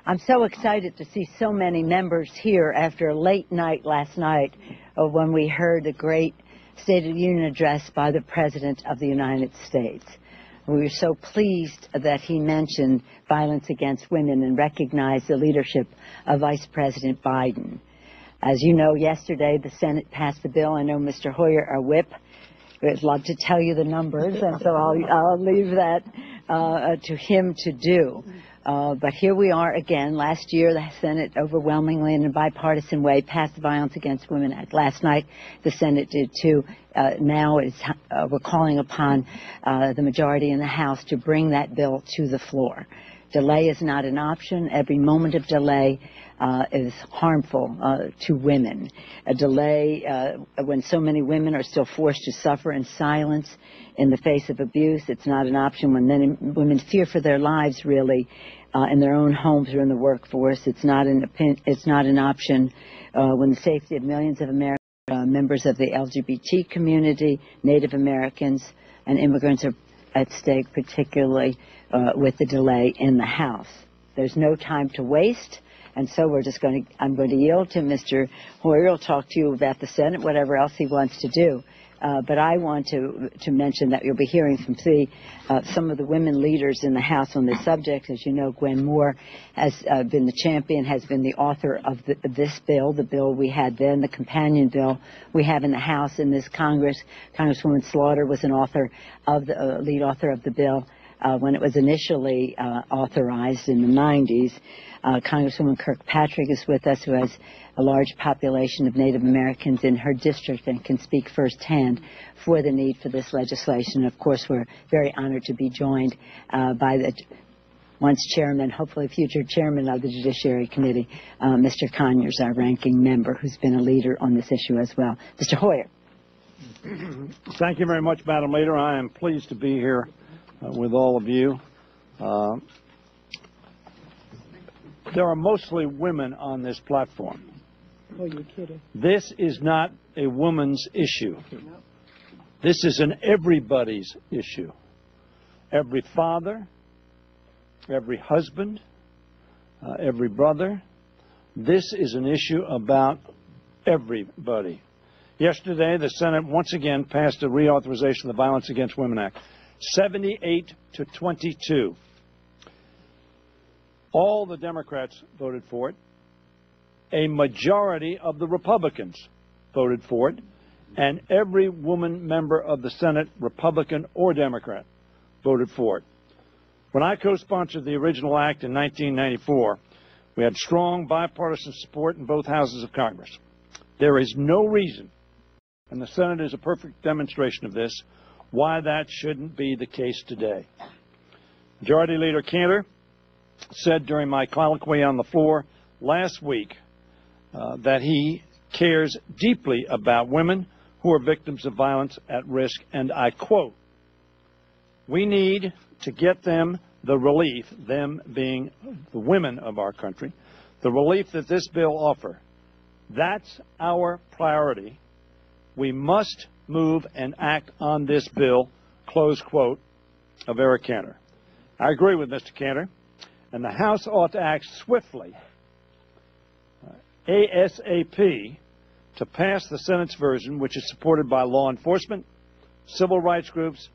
I'm so excited to see so many members here after a late night last night when we heard a great State of the Union address by the President of the United States. We were so pleased that he mentioned violence against women and recognized the leadership of Vice President Biden. As you know, yesterday the Senate passed the bill. I know Mr. Hoyer, our whip, would love to tell you the numbers, and so I'll leave that to him to do. But here we are again. Last year, the Senate overwhelmingly in a bipartisan way passed the Violence Against Women Act. Last night, the Senate did too. Now we're calling upon the majority in the House to bring that bill to the floor. Delay is not an option. Every moment of delay is harmful to women. A delay when so many women are still forced to suffer in silence in the face of abuse. It's not an option when many women fear for their lives, really, in their own homes or in the workforce. It's not an option when the safety of millions of Americans, members of the LGBT community, Native Americans, and immigrants are at stake, particularly with the delay in the House. There's no time to waste, and so I'm going to yield to Mr. Hoyer. He'll talk to you about the Senate, whatever else he wants to do. But I want to mention that you'll be hearing from some of the women leaders in the House on this subject. As you know, Gwen has been the champion, has been the author of this bill, the bill we had then, the companion bill we have in the House in this Congress. Congresswoman Slaughter was an author of the lead author of the bill when it was initially authorized in the 90s. Congresswoman Kirkpatrick is with us, who has a large population of Native Americans in her district and can speak firsthand for the need for this legislation. Of course, we're very honored to be joined by the once chairman, hopefully future chairman of the Judiciary Committee, Mr. Conyers, our ranking member, who's been a leader on this issue as well. Mr. Hoyer. Thank you very much, Madam Leader. I am pleased to be here with all of you. There are mostly women on this platform. Oh, you're kidding. This is not a woman's issue. This is an everybody's issue. Every father, every husband, every brother. This is an issue about everybody. Yesterday, the Senate once again passed a reauthorization of the Violence Against Women Act, 78 to 22. All the Democrats voted for it. A majority of the Republicans voted for it. And every woman member of the Senate, Republican or Democrat, voted for it. When I co-sponsored the original act in 1994, we had strong bipartisan support in both houses of Congress. There is no reason, and the Senate is a perfect demonstration of this, why that shouldn't be the case today. Majority Leader Cantor said during my colloquy on the floor last week that he cares deeply about women who are victims of violence at risk, and I quote, "We need to get them the relief," them being the women of our country, "the relief that this bill offers. That's our priority. We must move and act on this bill," close quote of Eric Cantor. I agree with Mr. Cantor, and the House ought to act swiftly, ASAP, to pass the Senate's version, which is supported by law enforcement, civil rights groups,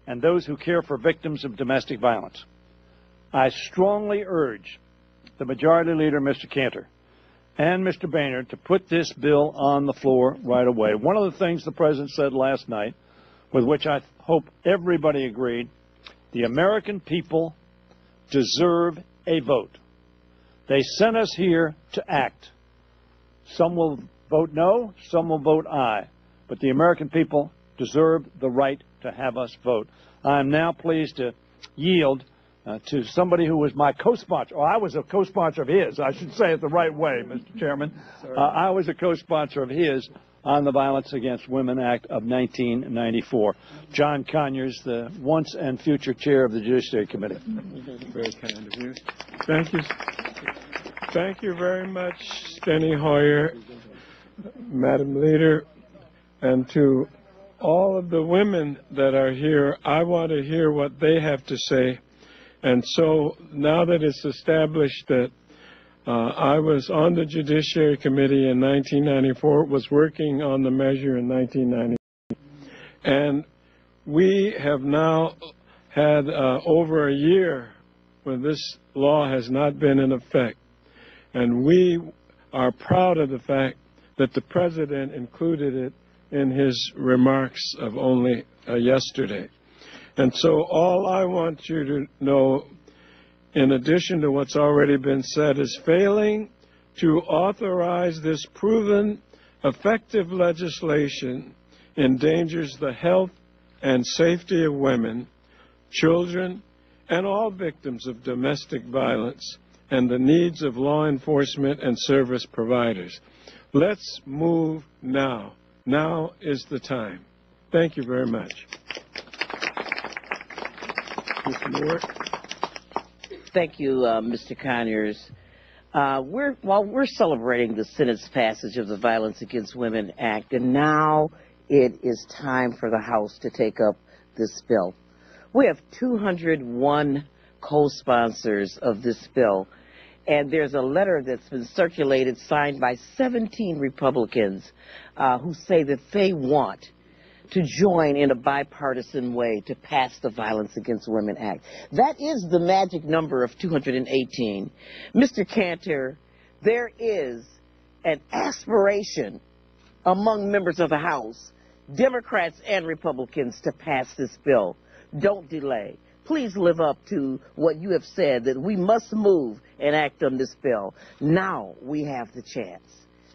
and those who care for victims of domestic violence. I strongly urge the Majority Leader, Mr. Cantor, and Mr. Boehner to put this bill on the floor right away. One of the things the President said last night, with which I hope everybody agreed, the American people deserve a vote. They sent us here to act. Some will vote no, some will vote aye, but the American people deserve the right to have us vote. I am now pleased to yield to somebody who was my co-sponsor. Oh, I was a co-sponsor of his. I should say it the right way, Mr. Chairman. I was a co-sponsor of his on the Violence Against Women Act of 1994. John Conyers, the once and future chair of the Judiciary Committee. Very kind of you. Thank you. Thank you very much, Steny Hoyer, Madam Leader, and to all of the women that are here. I want to hear what they have to say. And so now that it's established that I was on the Judiciary Committee in 1994, was working on the measure in 1990, and we have now had over a year when this law has not been in effect, and we are proud of the fact that the President included it in his remarks of only yesterday. And so all I want you to know, in addition to what's already been said, is failing to authorize this proven, effective legislation endangers the health and safety of women, children, and all victims of domestic violence, and the needs of law enforcement and service providers. Let's move now. Now is the time. Thank you very much. Mr. Moore. Thank you, Mr. Conyers. While we're celebrating the Senate's passage of the Violence Against Women Act, and now it is time for the House to take up this bill. We have 201 co-sponsors of this bill, and there's a letter that's been circulated signed by 17 Republicans who say that they want to join in a bipartisan way to pass the Violence Against Women Act. That is the magic number of 218. Mr. Cantor, there is an aspiration among members of the House, Democrats and Republicans, to pass this bill. Don't delay. Please live up to what you have said, that we must move and act on this bill. Now we have the chance.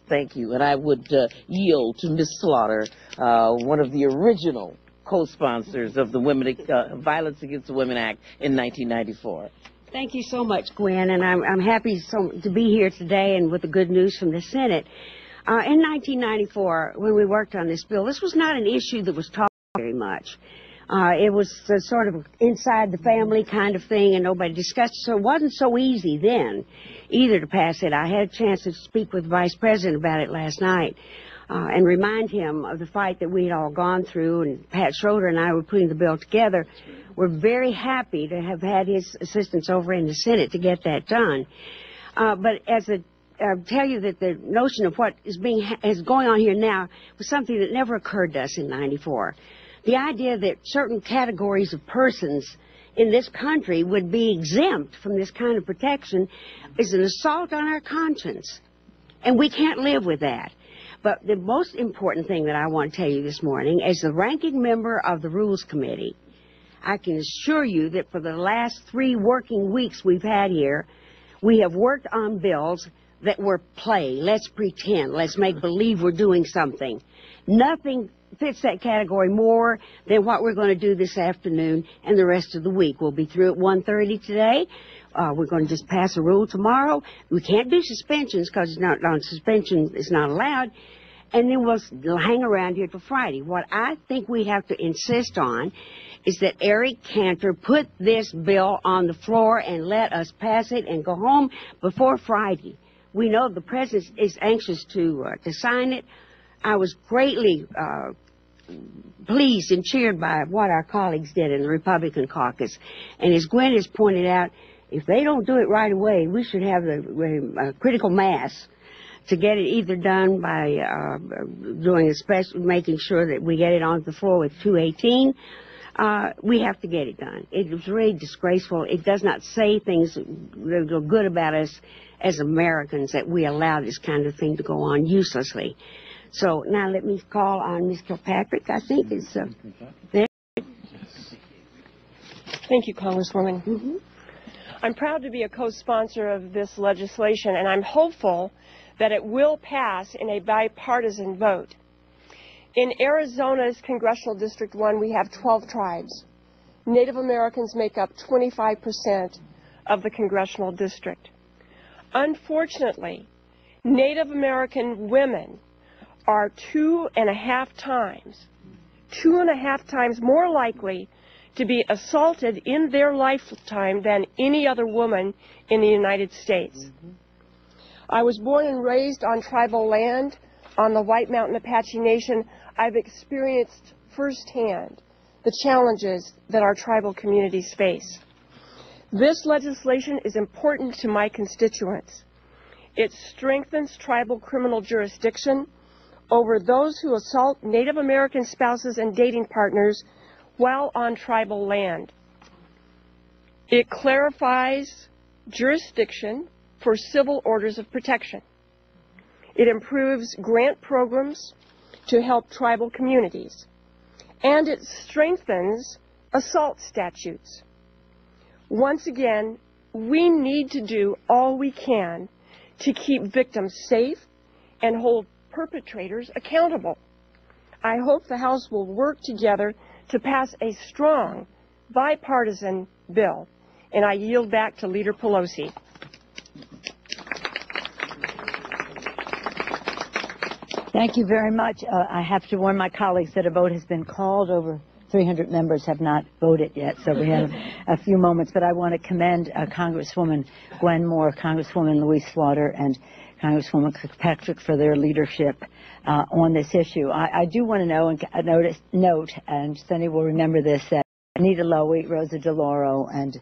Thank you. And I would yield to Ms. Slaughter, one of the original co-sponsors of the Violence Against the Women Act in 1994. Thank you so much, Gwen, and I'm happy to be here today and with the good news from the Senate. In 1994, when we worked on this bill, this was not an issue that was talked very much. It was sort of inside the family kind of thing, and nobody discussed it, so it wasn't so easy then either to pass it. I had a chance to speak with the Vice President about it last night and remind him of the fight that we had all gone through, and Pat Schroeder and I were putting the bill together. We're very happy to have had his assistance over in the Senate to get that done. But I'll tell you that the notion of what is going on here now was something that never occurred to us in 94. The idea that certain categories of persons in this country would be exempt from this kind of protection is an assault on our conscience, and we can't live with that. But the most important thing that I want to tell you this morning, as the ranking member of the Rules Committee, I can assure you that for the last 3 working weeks we've had here, we have worked on bills that were play. Let's pretend. Let's make believe we're doing something. Nothing fits that category more than what we're going to do this afternoon and the rest of the week. We'll be through at 1:30 today. We're going to just pass a rule tomorrow. We can't do suspensions because suspension is not allowed. And then we'll hang around here till Friday. What I think we have to insist on is that Eric Cantor put this bill on the floor and let us pass it and go home before Friday. We know the President is anxious to sign it. I was greatly pleased and cheered by what our colleagues did in the Republican caucus. And as Gwen has pointed out, if they don't do it right away, we should have the critical mass to get it either done by doing a special, making sure that we get it on the floor with 218. We have to get it done. It was really disgraceful. It does not say things that are good about us as Americans that we allow this kind of thing to go on uselessly. So now let me call on Ms. Kilpatrick, I think is there. Thank you, Congresswoman. I'm proud to be a co-sponsor of this legislation, and I'm hopeful that it will pass in a bipartisan vote. In Arizona's Congressional District 1, we have 12 tribes. Native Americans make up 25% of the congressional district. Unfortunately, Native American women are 2.5 times more likely to be assaulted in their lifetime than any other woman in the United States. I was born and raised on tribal land on the White Mountain Apache Nation. I've experienced firsthand the challenges that our tribal communities face. This legislation is important to my constituents. It strengthens tribal criminal jurisdiction over those who assault Native American spouses and dating partners while on tribal land. It clarifies jurisdiction for civil orders of protection. It improves grant programs to help tribal communities. And it strengthens assault statutes. Once again, we need to do all we can to keep victims safe and hold perpetrators accountable. I hope the House will work together to pass a strong, bipartisan bill. And I yield back to Leader Pelosi. Thank you very much. I have to warn my colleagues that a vote has been called. Over 300 members have not voted yet, so we have a few moments. But I want to commend Congresswoman Gwen Moore, Congresswoman Louise Slaughter, and Congresswoman Kirkpatrick for their leadership on this issue. I do want to note, and Sunny will remember this, that Anita Lowy, Rosa DeLauro, and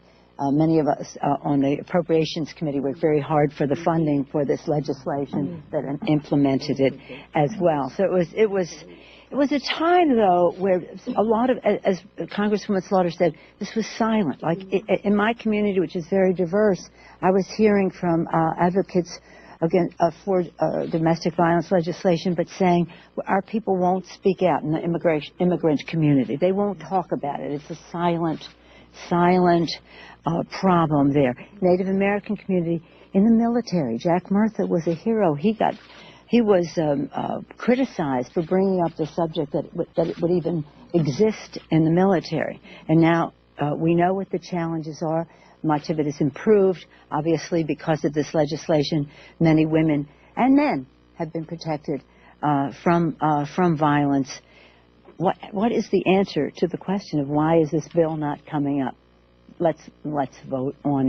many of us on the Appropriations Committee worked very hard for the funding for this legislation that implemented it as well. So it was a time, though, where a lot of, as Congresswoman Slaughter said, this was silent. Like in my community, which is very diverse, I was hearing from advocates for domestic violence legislation, but saying our people won't speak out in the immigrant community. They won't talk about it. It's a silent problem there. Native American community in the military. Jack Murtha was a hero. He was criticized for bringing up the subject that it would even exist in the military. And now we know what the challenges are. Much of it is improved. Obviously, because of this legislation, many women and men have been protected from violence. What is the answer to the question of why is this bill not coming up? Let's vote on it.